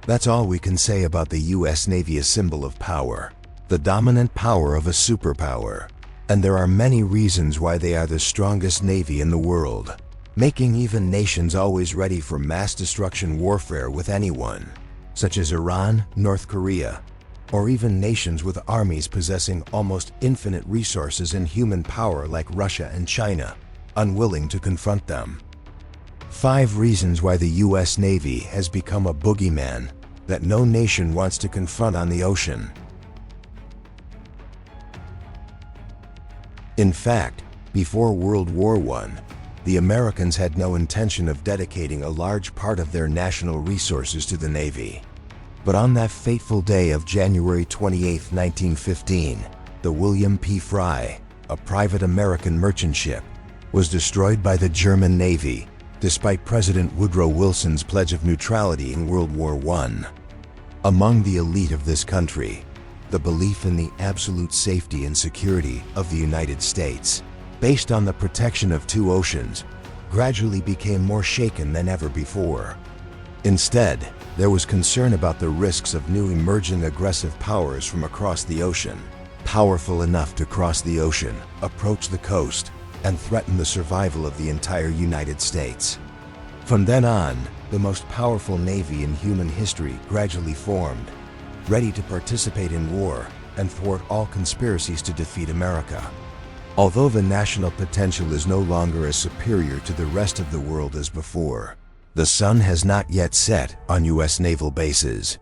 That's all we can say about the US Navy, a symbol of power, the dominant power of a superpower. And there are many reasons why they are the strongest Navy in the world, making even nations always ready for mass destruction warfare with anyone, such as Iran, North Korea, or even nations with armies possessing almost infinite resources and human power like Russia and China, unwilling to confront them. 5 reasons why the US Navy has become a boogeyman that no nation wants to confront on the ocean. In fact, before World War I, the Americans had no intention of dedicating a large part of their national resources to the Navy. But on that fateful day of January 28, 1915, the William P. Frye, a private American merchant ship, was destroyed by the German Navy, despite President Woodrow Wilson's pledge of neutrality in World War I. Among the elite of this country, the belief in the absolute safety and security of the United States, based on the protection of 2 oceans, gradually became more shaken than ever before. Instead, there was concern about the risks of new emerging aggressive powers from across the ocean, powerful enough to cross the ocean, approach the coast, and threaten the survival of the entire United States. From then on, the most powerful navy in human history gradually formed, ready to participate in war and thwart all conspiracies to defeat America. Although the national potential is no longer as superior to the rest of the world as before, the sun has not yet set on US naval bases.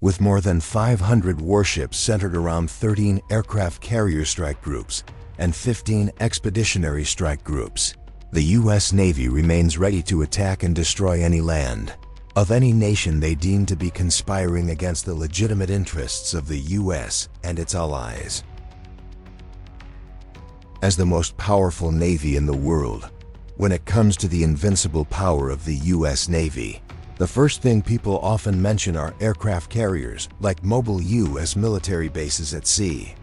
With more than 500 warships centered around 13 aircraft carrier strike groups and 15 expeditionary strike groups, the US Navy remains ready to attack and destroy any land of any nation they deem to be conspiring against the legitimate interests of the US and its allies. As the most powerful Navy in the world, when it comes to the invincible power of the US Navy, the first thing people often mention are aircraft carriers like mobile US military bases at sea.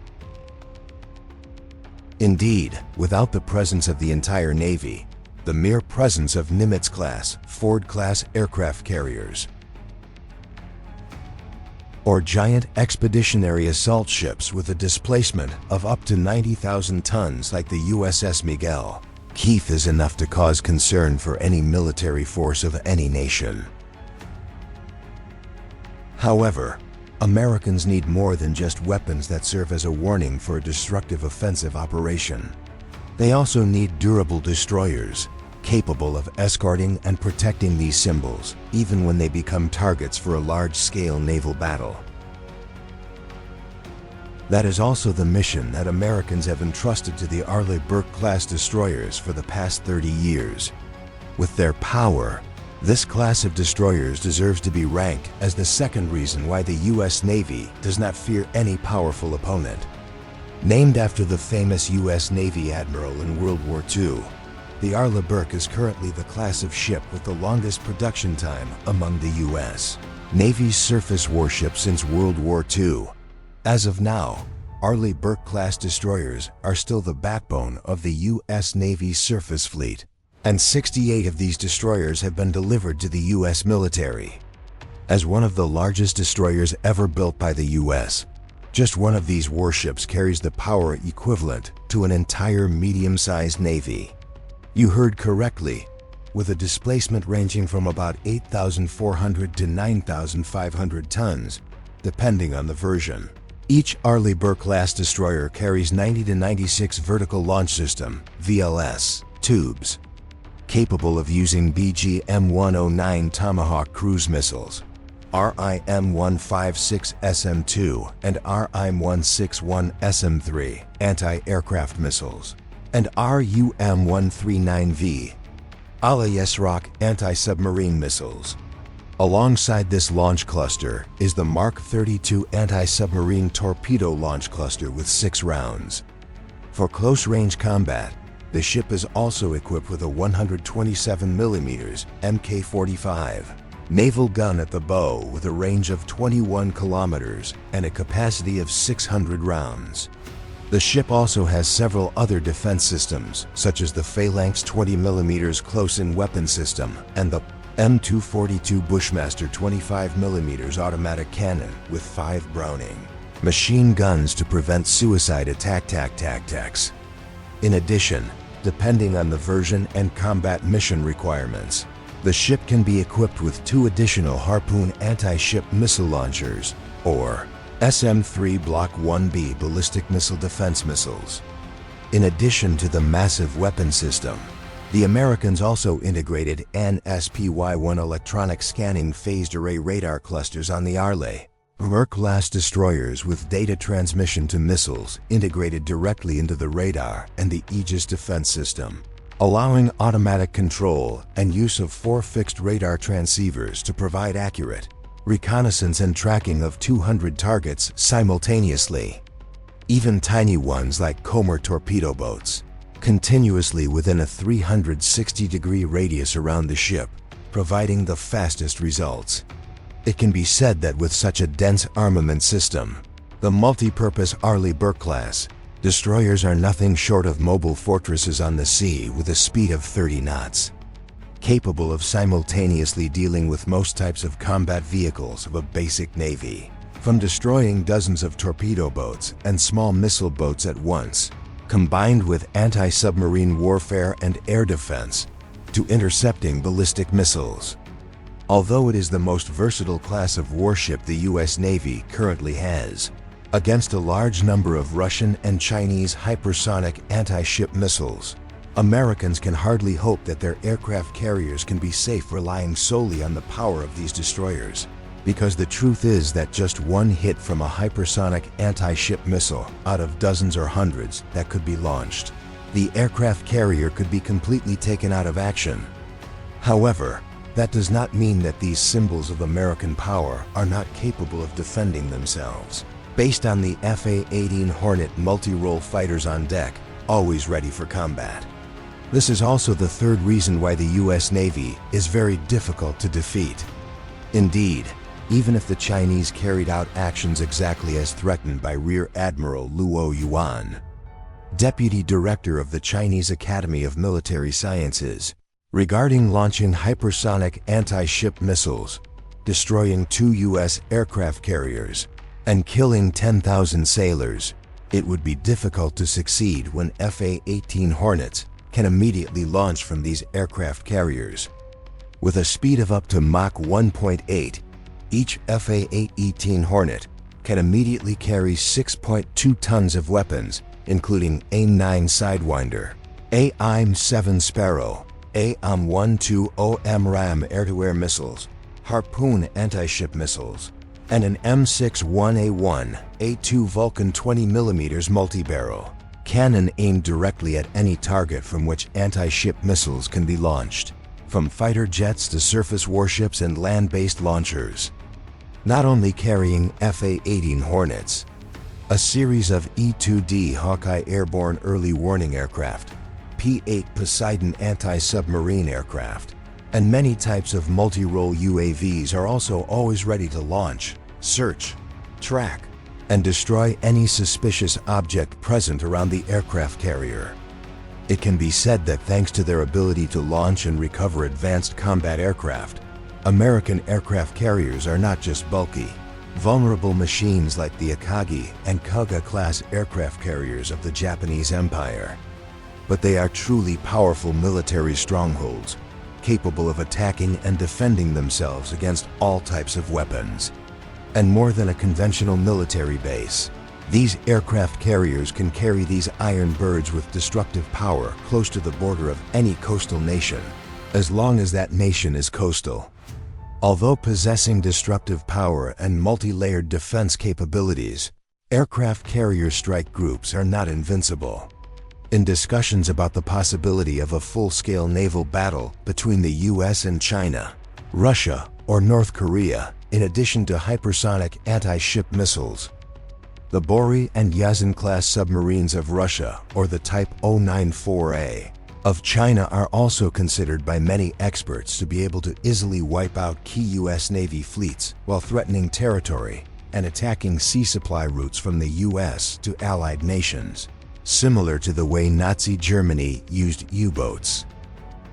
Indeed, without the presence of the entire Navy, the mere presence of Nimitz-class, Ford-class aircraft carriers, or giant expeditionary assault ships with a displacement of up to 90,000 tons like the USS Miguel, Keith, is enough to cause concern for any military force of any nation. However, Americans need more than just weapons that serve as a warning for a destructive offensive operation. They also need durable destroyers, capable of escorting and protecting these symbols, even when they become targets for a large-scale naval battle. That is also the mission that Americans have entrusted to the Arleigh Burke-class destroyers for the past 30 years. With their power, this class of destroyers deserves to be ranked as the second reason why the US Navy does not fear any powerful opponent. Named after the famous US Navy admiral in World War II, the Arleigh Burke is currently the class of ship with the longest production time among the US Navy's surface warships since World War II. As of now, Arleigh Burke-class destroyers are still the backbone of the US Navy's surface fleet, and 68 of these destroyers have been delivered to the US military. As one of the largest destroyers ever built by the US, just one of these warships carries the power equivalent to an entire medium-sized navy. You heard correctly, with a displacement ranging from about 8,400 to 9,500 tons, depending on the version. Each Arleigh Burke-class destroyer carries 90 to 96 Vertical Launch System (VLS) tubes, capable of using BGM-109 Tomahawk cruise missiles, RIM-156 SM-2 and RIM-161 SM-3 anti-aircraft missiles, and RUM-139V Al-Yasraq anti-submarine missiles. Alongside this launch cluster is the Mark 32 anti-submarine torpedo launch cluster with 6 rounds. For close-range combat, the ship is also equipped with a 127mm Mk-45 naval gun at the bow with a range of 21 kilometers and a capacity of 600 rounds. The ship also has several other defense systems, such as the Phalanx 20mm close-in weapon system and the M242 Bushmaster 25mm automatic cannon with 5 Browning machine guns to prevent suicide attacks. In addition, depending on the version and combat mission requirements, the ship can be equipped with 2 additional Harpoon anti-ship missile launchers, or SM-3 Block 1B ballistic missile defense missiles. In addition to the massive weapon system, the Americans also integrated NSPY-1 electronic scanning phased array radar clusters on the Arleigh Burke-class destroyers with data transmission to missiles integrated directly into the radar and the Aegis defense system, allowing automatic control and use of 4 fixed radar transceivers to provide accurate reconnaissance and tracking of 200 targets simultaneously. Even tiny ones like Comer torpedo boats, continuously within a 360-degree radius around the ship, providing the fastest results. It can be said that with such a dense armament system, the multi-purpose Arleigh Burke-class destroyers are nothing short of mobile fortresses on the sea with a speed of 30 knots, capable of simultaneously dealing with most types of combat vehicles of a basic navy, from destroying dozens of torpedo boats and small missile boats at once, combined with anti-submarine warfare and air defense, to intercepting ballistic missiles. Although it is the most versatile class of warship the U.S. Navy currently has, against a large number of Russian and Chinese hypersonic anti-ship missiles, Americans can hardly hope that their aircraft carriers can be safe relying solely on the power of these destroyers, because the truth is that just one hit from a hypersonic anti-ship missile out of dozens or hundreds that could be launched, the aircraft carrier could be completely taken out of action. However, that does not mean that these symbols of American power are not capable of defending themselves, based on the F/A-18 Hornet multi-role fighters on deck, always ready for combat. This is also the third reason why the U.S. Navy is very difficult to defeat. Indeed, even if the Chinese carried out actions exactly as threatened by Rear Admiral Luo Yuan, Deputy Director of the Chinese Academy of Military Sciences, regarding launching hypersonic anti-ship missiles, destroying 2 U.S. aircraft carriers, and killing 10,000 sailors, it would be difficult to succeed when F/A-18 Hornets can immediately launch from these aircraft carriers. With a speed of up to Mach 1.8, each F/A-18 Hornet can immediately carry 6.2 tons of weapons, including AIM-9 Sidewinder, AIM-7 Sparrow, AIM-120 AMRAAM air-to-air missiles, Harpoon anti-ship missiles, and an M61A1A2 Vulcan 20mm multi-barrel cannon aimed directly at any target from which anti-ship missiles can be launched, from fighter jets to surface warships and land-based launchers. Not only carrying F/A-18 Hornets, a series of E-2D Hawkeye airborne early warning aircraft, P-8 Poseidon anti-submarine aircraft, and many types of multi-role UAVs are also always ready to launch, search, track, and destroy any suspicious object present around the aircraft carrier. It can be said that thanks to their ability to launch and recover advanced combat aircraft, American aircraft carriers are not just bulky, vulnerable machines like the Akagi and Kaga-class aircraft carriers of the Japanese Empire, but they are truly powerful military strongholds, capable of attacking and defending themselves against all types of weapons. And more than a conventional military base, these aircraft carriers can carry these iron birds with destructive power close to the border of any coastal nation, as long as that nation is coastal. Although possessing destructive power and multi-layered defense capabilities, aircraft carrier strike groups are not invincible. In discussions about the possibility of a full-scale naval battle between the US and China, Russia, or North Korea, in addition to hypersonic anti-ship missiles, the Bory and Yazan-class submarines of Russia, or the Type 094A, of China are also considered by many experts to be able to easily wipe out key US Navy fleets while threatening territory and attacking sea supply routes from the US to allied nations, similar to the way Nazi Germany used U-boats.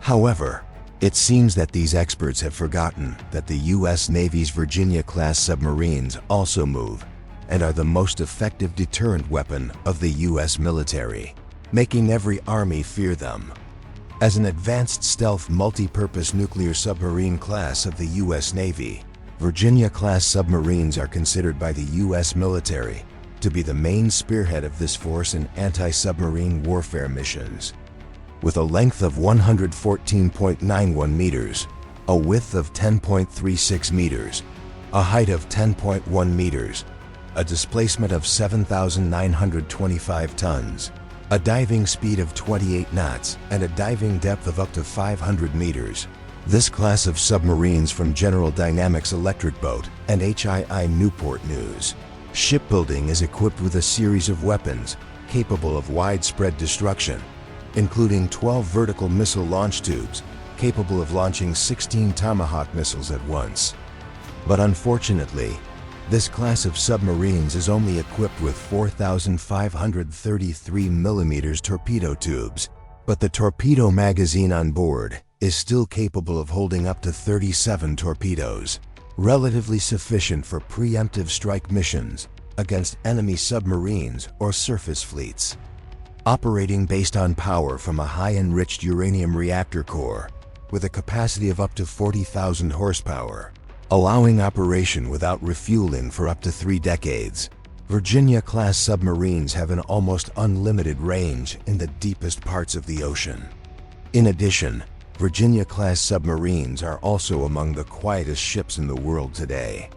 However, It seems that these experts have forgotten that the U.S. Navy's Virginia-class submarines also move and are the most effective deterrent weapon of the U.S. military, making every army fear them. As an advanced stealth multi-purpose nuclear submarine class of the U.S. Navy, Virginia-class submarines are considered by the U.S. military to be the main spearhead of this force in anti-submarine warfare missions. With a length of 114.91 meters, a width of 10.36 meters, a height of 10.1 meters, a displacement of 7,925 tons, a diving speed of 28 knots, and a diving depth of up to 500 meters. This class of submarines from General Dynamics Electric Boat and HII Newport News Shipbuilding is equipped with a series of weapons capable of widespread destruction, including 12 vertical missile launch tubes capable of launching 16 Tomahawk missiles at once. But unfortunately, this class of submarines is only equipped with 4,533 mm torpedo tubes, but the torpedo magazine on board is still capable of holding up to 37 torpedoes, relatively sufficient for preemptive strike missions against enemy submarines or surface fleets. Operating based on power from a high-enriched uranium reactor core with a capacity of up to 40,000 horsepower, allowing operation without refueling for up to 3 decades, Virginia-class submarines have an almost unlimited range in the deepest parts of the ocean. In addition, Virginia-class submarines are also among the quietest ships in the world today.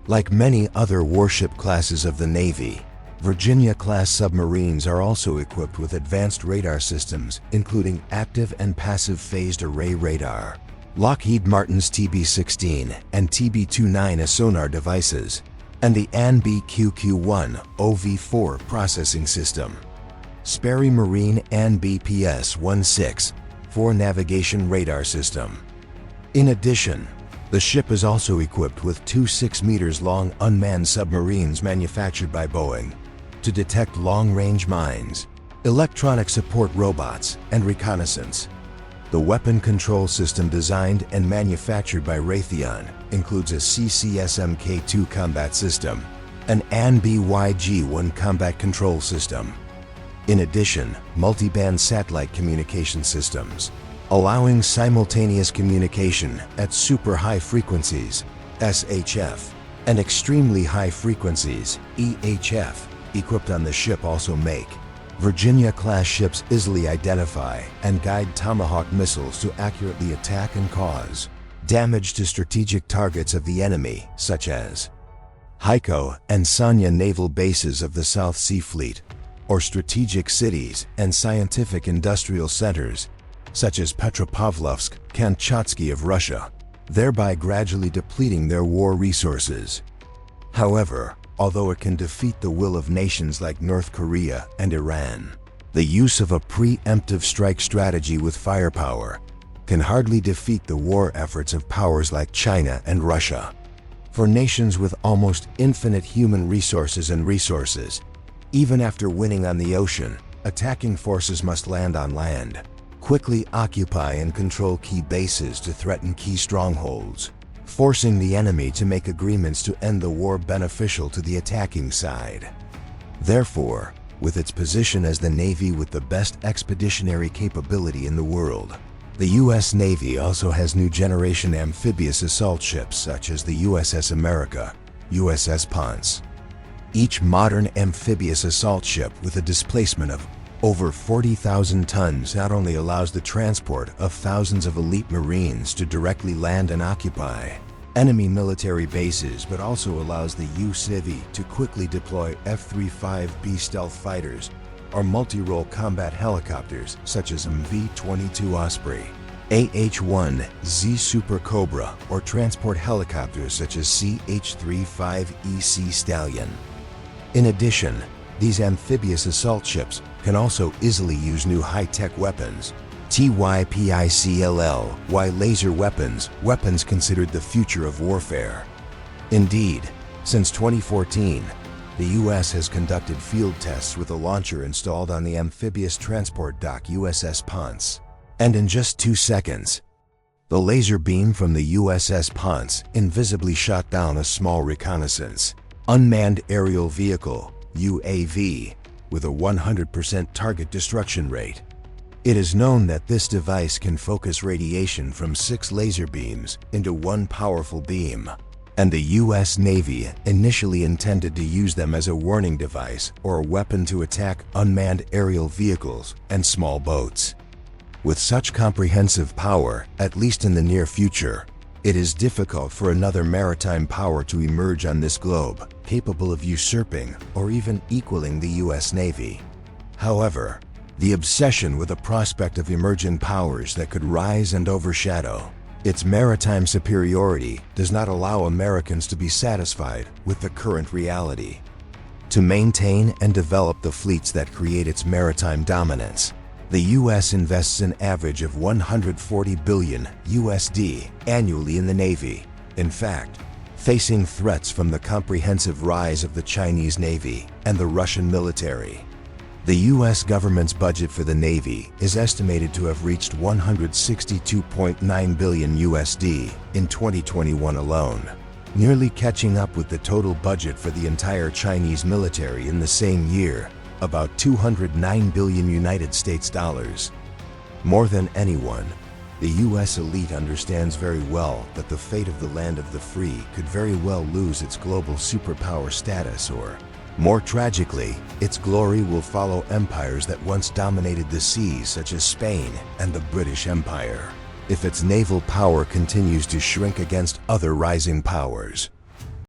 Like many other warship classes of the Navy, Virginia-class submarines are also equipped with advanced radar systems, including active and passive phased array radar, Lockheed Martin's TB-16 and TB-29 sonar devices, and the AN/BQQ-1 OV-4 processing system, Sperry Marine AN/BPS-16 4 navigation radar system. In addition, the ship is also equipped with 2 6 meters long unmanned submarines manufactured by Boeing to detect long-range mines, electronic support robots, and reconnaissance. The weapon control system designed and manufactured by Raytheon includes a CCS-Mk2 combat system, an AN/BYG-1 combat control system. In addition, multiband satellite communication systems, allowing simultaneous communication at super high frequencies, SHF, and extremely high frequencies, EHF, equipped on the ship also make Virginia-class ships easily identify and guide Tomahawk missiles to accurately attack and cause damage to strategic targets of the enemy, such as Haikou and Sanya naval bases of the South Sea Fleet, or strategic cities and scientific industrial centers, such as Petropavlovsk, Kamchatsky of Russia, thereby gradually depleting their war resources. However, although it can defeat the will of nations like North Korea and Iran, the use of a preemptive strike strategy with firepower can hardly defeat the war efforts of powers like China and Russia. For nations with almost infinite human resources, even after winning on the ocean, attacking forces must land on land, quickly occupy and control key bases to threaten key strongholds, forcing the enemy to make agreements to end the war beneficial to the attacking side. Therefore, with its position as the Navy with the best expeditionary capability in the world, the U.S. Navy also has new generation amphibious assault ships such as the USS America, USS Ponce. Each modern amphibious assault ship with a displacement of over 40,000 tons not only allows the transport of thousands of elite Marines to directly land and occupy enemy military bases, but also allows the USNavy to quickly deploy F-35B stealth fighters or multi-role combat helicopters such as MV-22 Osprey, AH-1Z Super Cobra, or transport helicopters such as CH-35EC Stallion. In addition, these amphibious assault ships can also easily use new high-tech weapons, TYPICLL-Y laser weapons considered the future of warfare. Indeed, since 2014, the U.S. has conducted field tests with a launcher installed on the amphibious transport dock USS Ponce, and in just 2 seconds, The laser beam from the USS Ponce invisibly shot down a small reconnaissance, unmanned aerial vehicle, UAV, with a 100% target destruction rate. It is known that this device can focus radiation from 6 laser beams into one powerful beam, and the U.S. Navy initially intended to use them as a warning device or a weapon to attack unmanned aerial vehicles and small boats. With such comprehensive power, at least in the near future, it is difficult for another maritime power to emerge on this globe, capable of usurping or even equaling the U.S. Navy. However, the obsession with the prospect of emergent powers that could rise and overshadow its maritime superiority does not allow Americans to be satisfied with the current reality. To maintain and develop the fleets that create its maritime dominance, the U.S. invests an average of $140 billion USD annually in the Navy. In fact, facing threats from the comprehensive rise of the Chinese Navy and the Russian military, the U.S. government's budget for the Navy is estimated to have reached $162.9 billion USD in 2021 alone, nearly catching up with the total budget for the entire Chinese military in the same year, about $209 billion United States dollars. More than anyone, the U.S. elite understands very well that the fate of the land of the free could very well lose its global superpower status, or, more tragically, its glory will follow empires that once dominated the seas, such as Spain and the British Empire, if its naval power continues to shrink against other rising powers.